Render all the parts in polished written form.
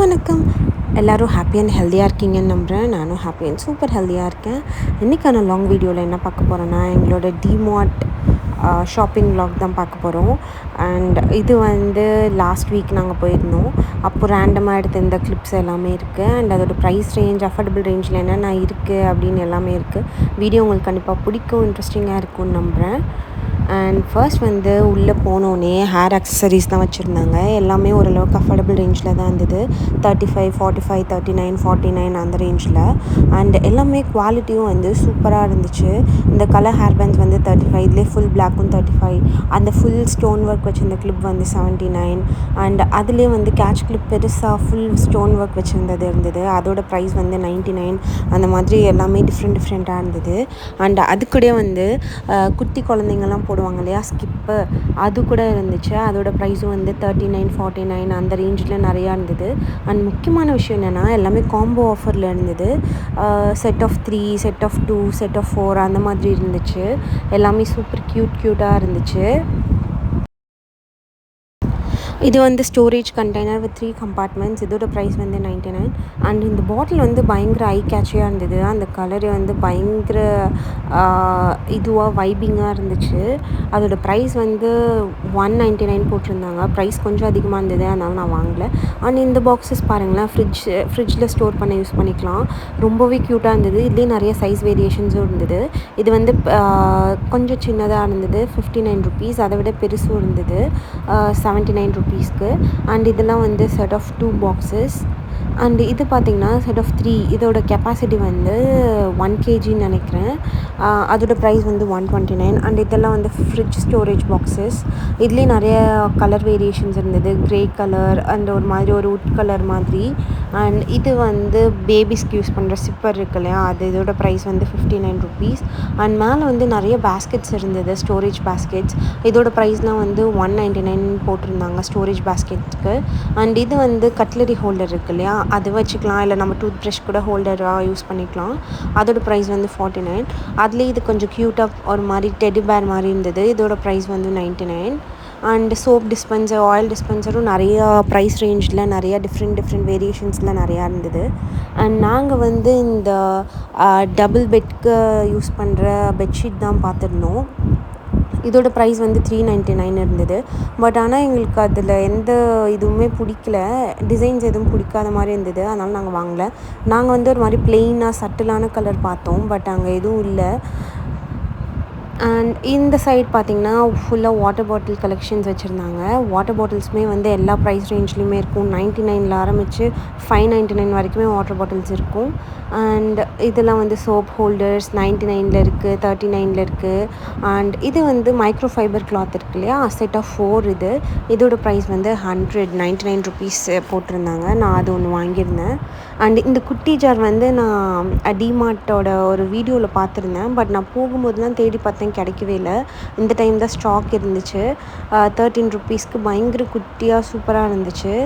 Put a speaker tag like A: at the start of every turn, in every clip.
A: வணக்கம். எல்லோரும் happy and ஹெல்த்தியாக இருக்கீங்கன்னு நம்புகிறேன். நானும் ஹாப்பி அண்ட் சூப்பர் ஹெல்த்தியாக இருக்கேன். இன்றைக்கான லாங் வீடியோவில் என்ன பார்க்க போகிறோன்னா, எங்களோட டிமார்ட் ஷாப்பிங் வ்ளாக் தான் பார்க்க போகிறோம். அண்ட் இது லாஸ்ட் வீக் நாங்கள் போயிருந்தோம். அப்போது ரேண்டமாக எடுத்த இந்த கிளிப்ஸ் எல்லாமே இருக்குது. அண்ட் அதோடய ப்ரைஸ் ரேஞ்ச், அஃபோர்டபுள் ரேஞ்சில் என்னென்ன இருக்குது அப்படின்னு எல்லாமே இருக்குது. வீடியோ உங்களுக்கு கண்டிப்பாக பிடிக்கும், இன்ட்ரெஸ்டிங்காக இருக்கும்னு நம்புகிறேன். அண்ட் ஃபர்ஸ்ட் உள்ளே போனோடனே ஹேர் அக்சசரிஸ் தான் வச்சுருந்தாங்க. எல்லாமே ஓரளவுக்கு அஃபோர்டபுள் ரேஞ்சில் தான் இருந்தது. 35, 45, 39, 49 அந்த ரேஞ்சில். அண்ட் எல்லாமே குவாலிட்டியும் சூப்பராக இருந்துச்சு. இந்த கலர் ஹேர் பேண்ட்ஸ் 35, இதுலேயே ஃபுல் பிளாக்கும் 35, அந்த ஃபுல் ஸ்டோன் ஒர்க் வச்சுருந்த கிளிப் 79. அண்ட் அதுலேயே கேட்ச் கிளிப் பெருசாக ஃபுல் ஸ்டோன் ஒர்க் வச்சுருந்தது இருந்தது. அதோட ப்ரைஸ் 99. அந்த மாதிரி எல்லாமே டிஃப்ரெண்ட்டாக இருந்தது. அண்ட் அது கூட குட்டி குழந்தைங்கள்லாம் போடுவாங்க இல்லையா, ஸ்கிப்பு, அது கூட இருந்துச்சு. அதோட ப்ரைஸும் 39, 49 அந்த ரேஞ்சில் நிறையா இருந்தது. அண்ட் முக்கியமான விஷயம் என்னென்னா, எல்லாமே காம்போ ஆஃபரில் இருந்தது. Set of 3, set of 2, set of 4 அந்த மாதிரி இருந்துச்சு. எல்லாமே சூப்பர் க்யூட்டாக இருந்துச்சு. இது ஸ்டோரேஜ் கண்டெய்னர் வித் 3 கம்பார்ட்மெண்ட்ஸ். இதோட ப்ரைஸ் 99. அண்ட் இந்த பாட்டில் பயங்கர ஐ கேட்சியாக இருந்தது. அந்த கலரு பயங்கர இதுவாக வைபிங்காக இருந்துச்சு. அதோட ப்ரைஸ் 199 போட்டிருந்தாங்க. ப்ரைஸ் கொஞ்சம் அதிகமாக இருந்தது, அதனால் நான் வாங்கலை. அண்ட் இந்த பாக்ஸஸ் பாருங்களேன், ஃப்ரிட்ஜில் ஸ்டோர் பண்ண யூஸ் பண்ணிக்கலாம். ரொம்பவே க்யூட்டாக இருந்தது. இதுலேயே நிறைய சைஸ் வேரியேஷன்ஸும் இருந்தது. இது கொஞ்சம் சின்னதாக இருந்தது, 59 ருபீஸ். அதை விட பெருசும் இருந்தது, 79 ருபீஸ்க்கு. அண்ட் இதெல்லாம் செட் ஆஃப் 2 பாக்ஸஸ். அண்ட் இது பார்த்திங்கன்னா செட் ஆஃப் 3. இதோட கெப்பாசிட்டி 1 kgன்னு நினைக்கிறேன். அதோட ப்ரைஸ் 129. அண்ட் இதெல்லாம் ஃப்ரிட்ஜ் ஸ்டோரேஜ் பாக்ஸஸ். இதுலேயே நிறைய கலர் வேரியேஷன்ஸ் இருந்தது. க்ரே கலர் அண்ட் ஒரு மாதிரி ஒரு உட் கலர் மாதிரி. அண்ட் இது பேபிஸ்க்கு யூஸ் பண்ணுற சிப்பர் இருக்கு இல்லையா, அது இதோட ப்ரைஸ் 59 ருபீஸ். அண்ட் மேலே நிறைய பேஸ்கெட்ஸ் இருந்தது, ஸ்டோரேஜ் பேஸ்கெட்ஸ். இதோட ப்ரைஸ்லாம் 199 போட்டிருந்தாங்க ஸ்டோரேஜ் பேஸ்கெட்ஸ்க்கு. அண்ட் இது கட்லரி ஹோல்டர் இருக்கு இல்லையா, அது வச்சுக்கலாம். இல்லை நம்ம டூத் ப்ரஷ் கூட ஹோல்டராக யூஸ் பண்ணிக்கலாம். அதோட ப்ரைஸ் 49. அதுலேயே இது கொஞ்சம் க்யூட்டாக ஒரு மாதிரி டெடி பேர் மாதிரி இருந்தது. இதோட price 99. And soap dispenser, oil டிஸ்பென்சரும் நிறையா ப்ரைஸ் ரேஞ்சில் நிறையா டிஃப்ரெண்ட் வேரியேஷன்ஸில் நிறையா இருந்தது. அண்ட் நாங்கள் இந்த டபுள் பெட்க்கு யூஸ் பண்ணுற பெட்ஷீட் தான் பார்த்துருந்தோம். இதோட ப்ரைஸ் 399 இருந்தது. பட் ஆனால் எங்களுக்கு அதில் எந்த இதுவுமே பிடிக்கல, டிசைன்ஸ் எதுவும் பிடிக்காத மாதிரி இருந்தது. அதனால் நாங்கள் வாங்கலை. நாங்கள் ஒரு மாதிரி ப்ளெயினாக சட்டிலான கலர் பார்த்தோம், பட் அங்கே எதுவும் இல்லை. அண்ட் இந்த சைட் பார்த்திங்கன்னா ஃபுல்லாக வாட்டர் பாட்டில் கலெக்ஷன்ஸ் வச்சுருந்தாங்க. வாட்டர் பாட்டில்ஸுமே எல்லா ப்ரைஸ் ரேஞ்ச்லேயுமே இருக்கும். 99ல் ஆரம்பித்து 599 வரைக்குமே வாட்டர் பாட்டில்ஸ் இருக்கும். அண்ட் இதெல்லாம் சோப் ஹோல்டர்ஸ் 99ல் இருக்குது, 39ல் இருக்குது. அண்ட் இது மைக்ரோ ஃபைபர் கிளாத் இருக்கு இல்லையா, செட் ஆஃப் 4. இதோட ப்ரைஸ் 199 ருபீஸ் போட்டிருந்தாங்க. நான் அது ஒன்று வாங்கியிருந்தேன். அண்ட் இந்த குட்டி ஜார் நான் டிமார்ட்டோட ஒரு வீடியோவில் பார்த்துருந்தேன். பட் நான் போகும்போது தான் தேடி பார்த்தேன், கிடைக்கவே இல்லை. இந்த டைம் தான் ஸ்டாக் இருந்துச்சு. 13 ருபீஸ்க்கு பயங்கர குட்டியாக சூப்பராக இருந்துச்சு.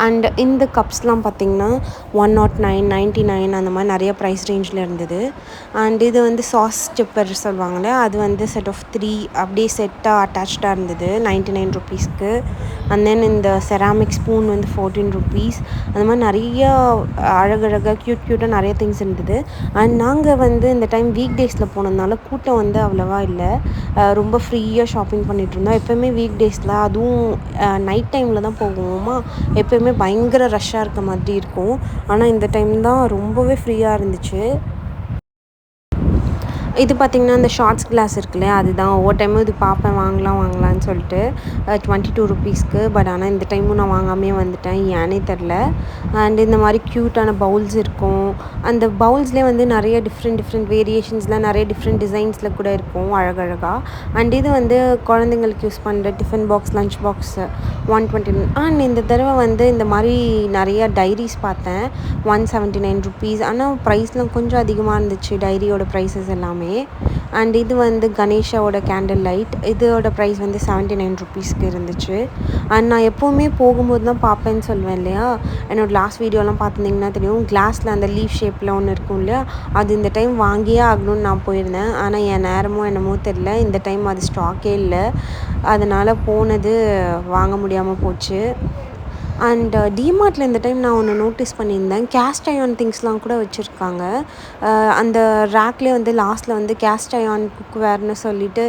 A: அண்ட் இந்த கப்ஸ்லாம் பார்த்திங்கன்னா 109, 99 அந்த மாதிரி நிறைய ப்ரைஸ் ரேஞ்சில் இருந்தது. அண்ட் இது சாஸ் ஸ்டிப்பர் சொல்லுவாங்களே, அது செட் ஆஃப் 3 அப்படியே செட்டாக அட்டாச்சாக இருந்தது, 99 ருபீஸ்க்கு. அண்ட் தென் இந்த செராமிக் ஸ்பூன் 14 ருபீஸ். அந்த மாதிரி நிறைய அழகழகாக க்யூட்டாக நிறைய திங்ஸ் இருந்தது. அண்ட் நாங்கள் இந்த டைம் வீக் டேஸில் போனதுனால கூட்டம் அவ்வளோவா இல்லை. ரொம்ப ஃப்ரீயாக ஷாப்பிங் பண்ணிகிட்ருந்தோம். எப்போயுமே வீக் டேஸில், அதுவும் நைட் டைமில் தான் போகுவோமா, எப்போயுமே பயங்கர ரஷ்ஷாக இருக்க மாதிரி இருக்கும். ஆனால் இந்த டைம் தான் ரொம்பவே ஃப்ரீயாக இருந்துச்சு. இது பார்த்திங்கன்னா இந்த ஷார்ட்ஸ் கிளாஸ் இருக்கு இல்லையா, அதுதான் ஒவ்வொரு டைமும் இது பார்ப்பேன், வாங்கலான்னு சொல்லிட்டு 22 ருபீஸ்க்கு. பட் ஆனால் இந்த டைமும் நான் வாங்காமே வந்துட்டேன், ஏன்னே தெரில. அண்ட் இந்த மாதிரி க்யூட்டான பவுல்ஸ் இருக்கும். அந்த பவுல்ஸ்லேயே நிறைய டிஃப்ரெண்ட் வேரியேஷன்ஸில், நிறைய டிஃப்ரெண்ட் டிசைன்ஸில் கூட இருக்கும் அழகழகாக. அண்ட் இது குழந்தைங்களுக்கு யூஸ் பண்ணுற tiffin box, lunch box 129. And இந்த தடவை இந்த மாதிரி நிறைய டைரிஸ் பார்த்தேன், 179 ருபீஸ். ஆனால் ப்ரைஸ்லாம் கொஞ்சம் அதிகமாக இருந்துச்சு, டைரியோட ப்ரைஸஸ் எல்லாமே. அண்ட் இது கணேஷாவோட கேண்டில் லைட். இதோட ப்ரைஸ் 79 ருபீஸ்க்கு இருந்துச்சு. அண்ட் நான் எப்போவுமே போகும்போது தான் பார்ப்பேன்னு சொல்லுவேன் இல்லையா, என்னோடய லாஸ்ட் வீடியோலாம் பார்த்துருந்தீங்கன்னா தெரியும், கிளாஸில் அந்த லீஃப் ஷேப்பில் ஒன்று இருக்கும் இல்லையா, அது இந்த டைம் வாங்கியே ஆகணும்னு நான் போயிருந்தேன். ஆனால் என் நேரமோ என்னமோ தெரில, இந்த டைம் அது ஸ்டாக்கே இல்லை. அதனால் போனது வாங்க முடியாமல் போச்சு. அண்ட் டிமார்ட்டில் இந்த டைம் நான் ஒன்று நோட்டீஸ் பண்ணியிருந்தேன், கேஸ்ட் அயான் திங்ஸ்லாம் கூட வச்சுருக்காங்க. அந்த ரேக்லேயே வந்து லாஸ்ட்டில் வந்து கேஸ்ட் அயான் குக்வேர்னு சொல்லிட்டு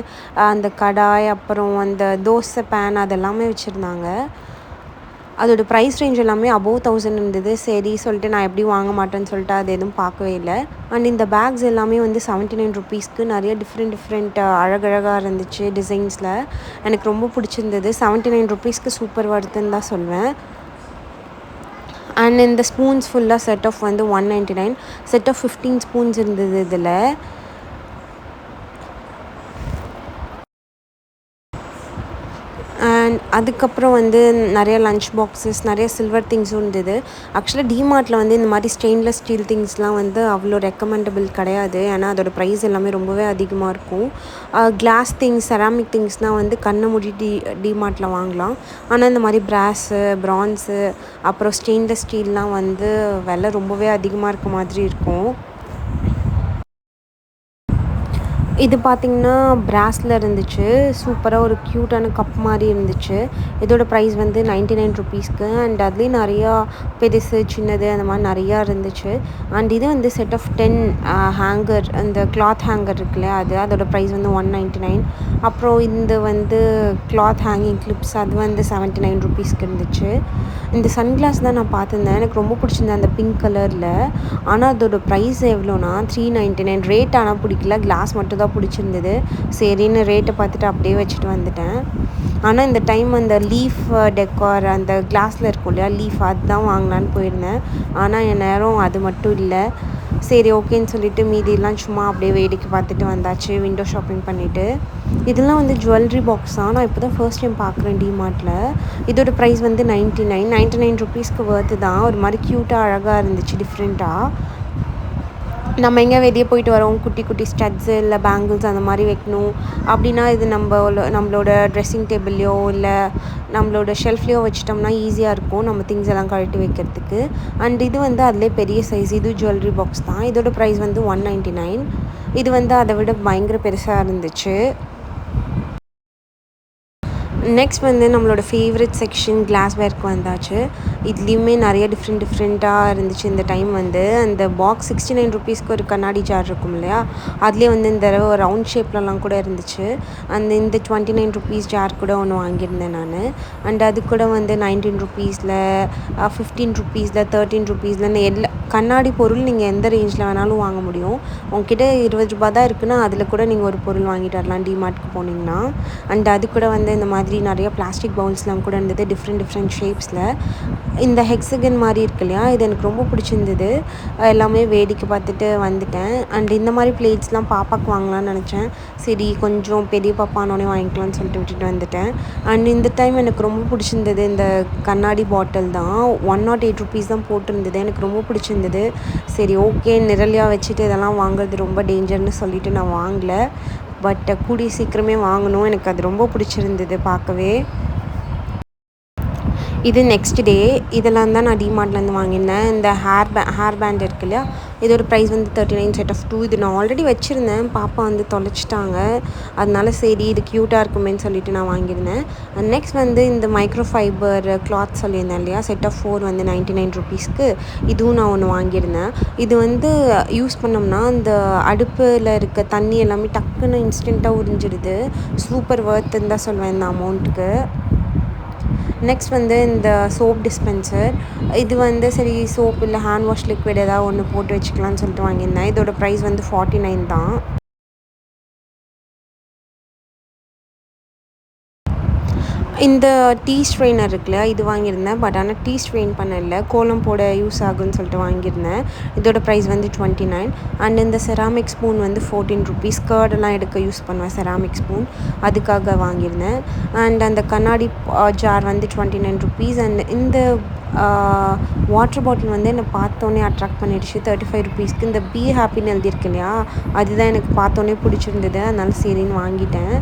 A: அந்த கடாய், அப்புறம் அந்த தோசை பேன் அதெல்லாமே வச்சுருந்தாங்க. அதோட ப்ரைஸ் ரேஞ்ச் எல்லாமே அபோவ் 1000 இருந்தது. சரி சொல்லிட்டு நான் எப்படியும் வாங்க மாட்டேன்னு சொல்லிட்டு அது எதுவும் பார்க்கவே இல்லை. அண்ட் இந்த பேக்ஸ் எல்லாமே வந்து 79 ருப்பீஸ்க்கு நிறைய டிஃப்ரெண்ட் அழகழகாக இருந்துச்சு டிசைன்ஸில். எனக்கு ரொம்ப பிடிச்சிருந்தது. 79 ருப்பீஸ்க்கு சூப்பர் வர்த்துன்னு தான் சொல்வேன். அண்ட் இந்த ஸ்பூன்ஸ் ஃபுல்லாக செட் ஆஃப் வந்து 199. செட் ஆஃப் 15 ஸ்பூன்ஸ் இருந்தது இதில். அண்ட் அதுக்கப்புறம் வந்து நிறைய லன்ச் பாக்ஸஸ், நிறைய சில்வர் திங்ஸும் இருந்தது. ஆக்சுவலாக டிமார்ட்டில் வந்து இந்த மாதிரி ஸ்டெயின்லெஸ் ஸ்டீல் திங்ஸ்லாம் வந்து அவ்வளோ ரெக்கமெண்டபிள் கிடையாது. ஏன்னா அதோடய ப்ரைஸ் எல்லாமே ரொம்பவே அதிகமாக இருக்கும். கிளாஸ் திங்ஸ், செராமிக் திங்ஸ்னால் வந்து கண்ணை மூடி டிமார்ட்டில் வாங்கலாம். ஆனால் இந்த மாதிரி பிராஸு, பிரான்ஸு, அப்புறம் ஸ்டெயின்லெஸ் ஸ்டீல்லாம் வந்து விலை ரொம்பவே அதிகமாக இருக்க மாதிரி இருக்கும். இது பார்த்திங்கன்னா பிராஸில் இருந்துச்சு. சூப்பராக ஒரு க்யூட்டான கப் மாதிரி இருந்துச்சு. இதோட ப்ரைஸ் வந்து 99 ருப்பீஸ்க்கு. அண்ட் அதுலேயும் நிறையா பெருசு, சின்னது அந்த மாதிரி நிறையா இருந்துச்சு. அண்ட் இது வந்து செட் ஆஃப் 10 ஹேங்கர், அந்த கிளாத் ஹேங்கர் இருக்குல்ல அதோட ப்ரைஸ் வந்து 199. அப்புறம் இந்த வந்து கிளாத் ஹேங்கிங் கிளிப்ஸ் அது வந்து 79 ருப்பீஸ்க்கு இருந்துச்சு. இந்த சன்கிளாஸ் தான் நான் பார்த்துருந்தேன். எனக்கு ரொம்ப பிடிச்சிருந்தேன் அந்த பிங்க் கலரில். ஆனால் அதோட ப்ரைஸ் எவ்வளோனா 399. ரேட் ஆனால் பிடிக்கல, கிளாஸ் மட்டும் தான் பிடிச்சிருந்தது. சரின்னு ரேட்டை பார்த்துட்டு அப்படியே வச்சுட்டு வந்துட்டேன். ஆனால் இந்த டைம் அந்த லீஃப் டெக்கார் அந்த கிளாஸில் இருக்கும் இல்லையா லீஃப், அதுதான் வாங்கலான்னு போயிருந்தேன். ஆனால் என் நேரம் அது மட்டும் இல்லை. சரி ஓகேன்னு சொல்லிவிட்டு மீதியெல்லாம் சும்மா அப்படியே வேடிக்கை பார்த்துட்டு வந்தாச்சு, விண்டோ ஷாப்பிங் பண்ணிவிட்டு. இதெல்லாம் வந்து ஜுவல்லரி பாக்ஸ் தான். நான் இப்போ தான் ஃபர்ஸ்ட் டைம் பார்க்குறேன் டிமார்ட்டில். இதோட ப்ரைஸ் வந்து 99 ருப்பீஸ்க்கு வர்த்து தான். ஒரு மாதிரி க்யூட்டாக அழகாக இருந்துச்சு, டிஃப்ரெண்ட்டாக. நம்ம எங்கே வெளியே போயிட்டு வரோம், குட்டி குட்டி ஸ்டட்ஸு இல்லை பேங்கிள்ஸ் அந்த மாதிரி வைக்கணும் அப்படின்னா இது நம்மளோட ட்ரெஸ்ஸிங் டேபிள்லையோ இல்லை நம்மளோட ஷெல்ஃப்லேயோ வச்சிட்டோம்னா ஈஸியாக இருக்கும் நம்ம திங்ஸ் எல்லாம் கழட்டி வைக்கிறதுக்கு. அண்ட் இது வந்து அதிலே பெரிய சைஸ், இது ஜுவல்லரி பாக்ஸ் தான். இதோட ப்ரைஸ் வந்து 199. இது வந்து அதை விட பயங்கர பெருசாக இருந்துச்சு. நெக்ஸ்ட் வந்து நம்மளோட ஃபேவரட் செக்ஷன் கிளாஸ்வேர்க்கு வந்தாச்சு. இதுலேயுமே நிறைய டிஃப்ரெண்ட்டாக இருந்துச்சு. இந்த டைம் வந்து அந்த பாக்ஸ் 69 ருப்பீஸ்க்கு ஒரு கண்ணாடி ஜார் இருக்கும் இல்லையா, அதுலேயே வந்து இந்த தடவை ரவுண்ட் ஷேப்லலாம் கூட இருந்துச்சு. இந்த 29 ருப்பீஸ் ஜார் கூட ஒன்று வாங்கியிருந்தேன் நான். அண்ட் அது கூட வந்து 19 ருப்பீஸில், 15 ருப்பீஸில், 13 ருப்பீஸில் எல்லா கண்ணாடி பொருள் நீங்கள் எந்த ரேஞ்சில் வேணாலும் வாங்க முடியும். உங்ககிட்ட 20 ரூபா தான் இருக்குன்னா அதில் கூட நீங்கள் ஒரு பொருள் வாங்கிட்டு வரலாம் டிமார்ட்க்கு போனீங்கன்னா. அண்ட் அது கூட வந்து இந்த மாதிரி நிறைய பிளாஸ்டிக் பவுல்ஸ்லாம் கூட இருந்தது டிஃப்ரெண்ட் ஷேப்ஸில். இந்த ஹெக்ஸகன் மாதிரி இருக்கு இல்லையா, இது எனக்கு ரொம்ப பிடிச்சிருந்தது. எல்லாமே வேடிக்கை பார்த்துட்டு வந்துட்டேன். அண்ட் இந்த மாதிரி பிளேட்ஸ்லாம் பாப்பாவுக்கு வாங்கலாம்னு நினச்சேன். சரி கொஞ்சம் பெரிய பாப்பானோடனே வாங்கிக்கலாம்னு சொல்லிட்டு விட்டுட்டு வந்துட்டேன். அண்ட் இந்த டைம் எனக்கு ரொம்ப பிடிச்சிருந்தது இந்த கண்ணாடி பாட்டில் தான். 108 ருப்பீஸ் தான் போட்டிருந்தது. எனக்கு ரொம்ப பிடிச்சிருந்தது. சரி ஓகே, நிரலியாக வச்சுட்டு இதெல்லாம் வாங்குறது ரொம்ப டேஞ்சர்னு சொல்லிவிட்டு நான் வாங்கலை. பட் கூடிய சீக்கிரமே வாங்கணும். எனக்கு அது ரொம்ப பிடிச்சிருந்தது பார்க்கவே. இது நெக்ஸ்ட் டே. இதெல்லாம் தான் நான் டிமார்ட்லேருந்து வாங்கியிருந்தேன். இந்த ஹேர் பேண்ட் இருக்கு இல்லையா, இதோட ப்ரைஸ் வந்து 39 செட் ஆஃப் 2. இது நான் ஆல்ரெடி வச்சுருந்தேன், பாப்பா வந்து தொலைச்சிட்டாங்க. அதனால சரி இது க்யூட்டாக இருக்குமேன்னு சொல்லிட்டு நான் வாங்கியிருந்தேன். நெக்ஸ்ட் வந்து இந்த மைக்ரோ ஃபைபர் கிளாத் சொல்லியிருந்தேன் இல்லையா, செட் ஆஃப் 4 வந்து 99 ருப்பீஸ்க்கு. இதுவும் நான் ஒன்று வாங்கியிருந்தேன். இது வந்து யூஸ் பண்ணோம்னா அந்த அடுப்பில் இருக்க தண்ணி எல்லாமே டக்குன்னு இன்ஸ்டண்ட்டாக உறிஞ்சிடுது. சூப்பர் வர்த்துன்னு தான் சொல்வேன் இந்த அமௌண்ட்டுக்கு. நெக்ஸ்ட் வந்து இந்த சோப் டிஸ்பென்சர். இது வந்து சரி சோப் இல்லை ஹேண்ட் வாஷ் லிக்விட் ஏதாவது ஒன்று போட்டு வச்சுக்கலான்னு சொல்லிட்டு வாங்கியிருந்தேன். இதோட ப்ரைஸ் வந்து 49 தான். இந்த டீ ஸ்ட்ரெயினர் இருக்குல்ல, இது வாங்கியிருந்தேன். பட் ஆனால் டீ ஸ்ட்ரெயின் பண்ணல, கோலம் போட யூஸ் ஆகுன்னு சொல்லிட்டு வாங்கியிருந்தேன். இதோட ப்ரைஸ் வந்து 29. அண்ட் இந்த செராமிக் ஸ்பூன் வந்து 14 ருப்பீஸ். கர்டெல்லாம் எடுக்க யூஸ் பண்ணுவேன் செராமிக் ஸ்பூன், அதுக்காக வாங்கியிருந்தேன். அண்ட் அந்த கண்ணாடி ஜார் வந்து 29 ருப்பீஸ். அண்ட் இந்த வாட்டர் பாட்டில் வந்து என்னை பார்த்தோன்னே அட்ராக்ட் பண்ணிடுச்சு. 35 ருப்பீஸ்க்கு. இந்த பி ஹாப்பின்னு எழுதியிருக்கு இல்லையா, அதுதான் எனக்கு பார்த்தோன்னே பிடிச்சிருந்தது. அதனால சரின்னு வாங்கிட்டேன்.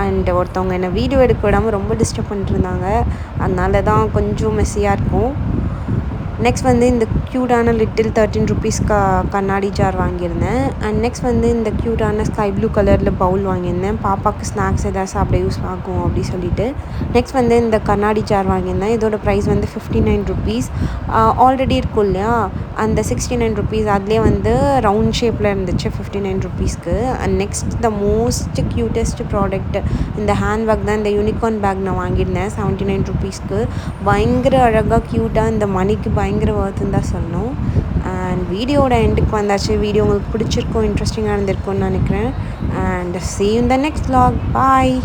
A: அண்ட் ஒருத்தவங்க என்னை வீடியோ எடுக்க விடாமல் ரொம்ப டிஸ்டர்ப் பண்ணிட்டுருந்தாங்க. அதனால தான் கொஞ்சம் மெஸ்ஸியாக இருக்கும். நெக்ஸ்ட் வந்து இந்த க்யூட்டான லிட்டில் 13 ருபீஸ் கண்ணாடி ஜார் வாங்கியிருந்தேன். அண்ட் நெக்ஸ்ட் வந்து இந்த க்யூட்டான ஸ்கை ப்ளூ கலரில் பவுல் வாங்கியிருந்தேன். பாப்பாவுக்கு ஸ்நாக்ஸ் எதாவது சாப்பிட யூஸ் ஆகும் அப்படி சொல்லிட்டு. நெக்ஸ்ட் வந்து இந்த கண்ணாடி ஜார் வாங்கியிருந்தேன். இதோட ப்ரைஸ் வந்து 59 ருபீஸ். ஆல்ரெடி இருக்கும் இல்லையா அந்த 69 ருபீஸ், அதுலேயே வந்து ரவுண்ட் ஷேப்பில் இருந்துச்சு 59 ருபீஸ்க்கு. And next the most cutest product இந்த ஹேண்ட் பேக் தான். இந்த யூனிகார்ன் பேக் நான் வாங்கியிருந்தேன் 79 ருபீஸ்க்கு. பயங்கர அழகாக க்யூட்டாக இந்த மணிக்கு பயங்கர ஒர்த்துன்னு தான் சொல்லணும். அண்ட் வீடியோட எண்டுக்கு வந்தாச்சு. வீடியோ உங்களுக்கு பிடிச்சிருக்கும், இன்ட்ரெஸ்டிங்காக இருந்திருக்கும்னு நினைக்கிறேன். And see you in the next vlog. Bye.